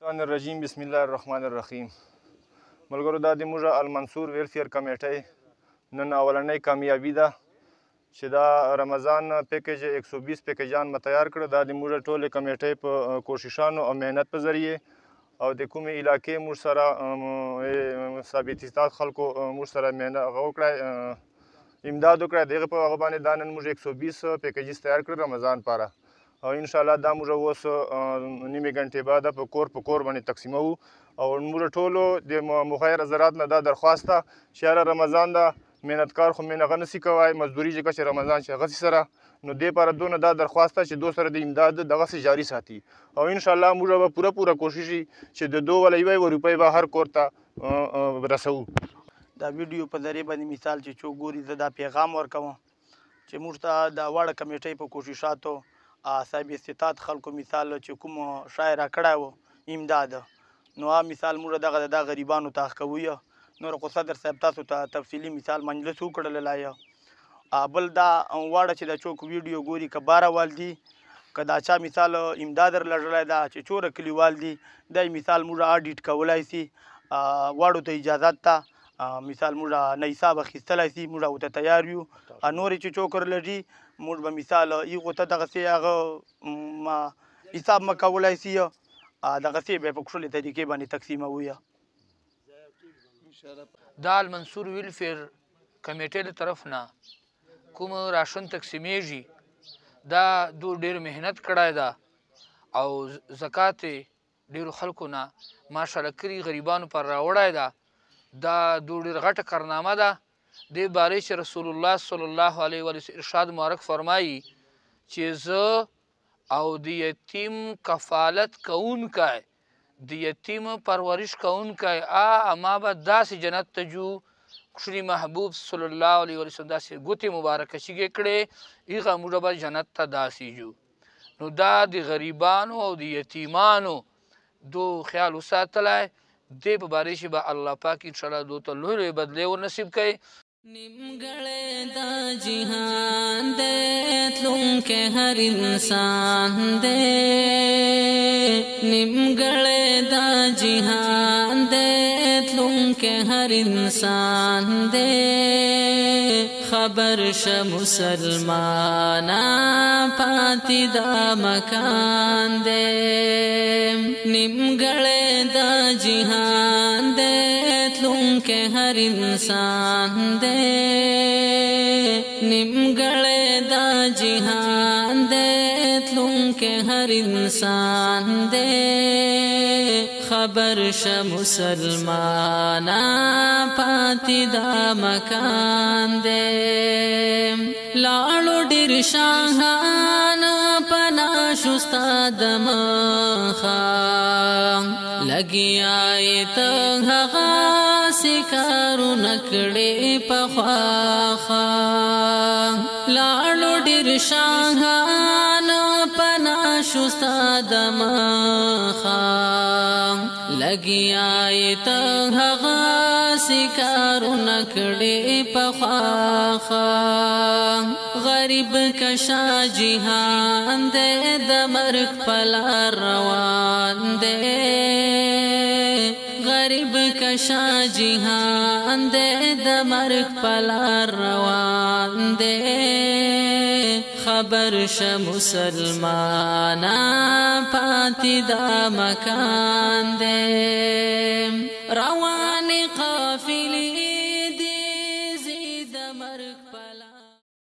الرحمن الرجیم بسم الله الرحمن الرحیم. ملګرو دا د موږ المنصور ویلفیر کمیټۍ نن اولنۍ کامیابي ده چې دا رمضان پیکیج 120 پیکیجان مو تیار کړه. دا د موږ ټولې کمیټۍ په کوششانو او مهنت په ذریعه او د کومې علاقې موږ سره ثابت استعداد خلکو موږ سره امداد وکړی. دغه په هغه باندې دا نن موږ 120 پیکیجز تیار کړل رمضان پاره او انشاءالله دا موږ اوس نیمې ګنټې بعد په کور باندې تقسیموو او موږ ټولو د مخیر حضرات نه دا درخواست ده چې یاره رمضان ده محنتکار خو مینه هغه نسي کوی مزدوري چې چې رمضان چې هغسې سره نو دې پاره دونه دا درخواست ده چې دو سره د امداد دغسې جاري ساتي او انشاءالله موږ به پوره کوشش وي چې د دو وله یوه روپۍ به هر کور ته رسوو. دا ویډیو په ذریعه باندې مثال چې څوک ګوري زه دا پیغام ورکوم چې موږ ته د واړه کمیټۍ په کوششاتو صاحب استطاعت خلکو مثال چې کوم شاعر کړی و امداد نو مثال موږ دغه د غریبانو ته کوو نور خو صدر صاحب تاسو ته تفصیلي مثال مجلس وکړل لایه بل دا واړه چې د څوک ویډیو ګوري که باره والدي که دا چا مثال امداد لږلی دا چې چوره کلیوال دي دا مثال موږ اډیټ کولی سي واړو ته اجازت ته مثال موږ نه حساب اخیستلی سي موږ ورته تیار یو نورې چې څوک لري موږ به مثال هغو ته دغسې هغه حساب مه کولی سي دغسې به یې په کښلې طریقې باندې تقسیموو. دا المنصور ویلفیر کمیټې له طرف نه کوم راشن تقسیمیږي دا دو ډېر محنت کړی ده او زکات ډېرو خلکو نه ماشاءالله کړي غریبانو پر راوړی ده. دا دو ډېر غټه کارنامه ده دې بارې چې رسول الله صلی الله علیه وسلم ارشاد مبارک فرمایي چې زه او د یتیم کفالت کوونکی د یتیم پرورش کوونکی ما به داسې جنت ته جو کښلي محبوب صلی الله علیه وسلم داسې ګوتې مبارکه شګې کړې هغه موږ به جنت ته داسې جو. نو دا د غریبانو او د یتیمانو دو خیال وساتلی دې په باره کې به الله پاک انشاءالله دو ته لوی بدلې ورنصیب کوي. نیمګړی دا جهان دی تلونکی هر انسان دی نیمګړی دا جهان دی تلونکی هر انسان دی خبر شه مسلمانا پاتې دا مکان دی نیمګړی دا جهان دی تلونکی هر انسان دی نیمګړی دا جهان دی تلونکی هر انسان دی خبر شه مسلمانا پاتې دا مکان دی لاړو ډېر شاهان پناه شو ستا د مخه لګیا یې ته هغسې کارونه کړې پخواخه لاړو ډېر شاهان پناه شو ستا د مخه لګیا یې ته هغسې کارونه کړې پخواخه غریب کشا جهان دی د مرګ په لار روان دی غریب کشا جهان دی د مرګ په لار روان دی خبر شه مسلمانا پاتې دا مکان دی روان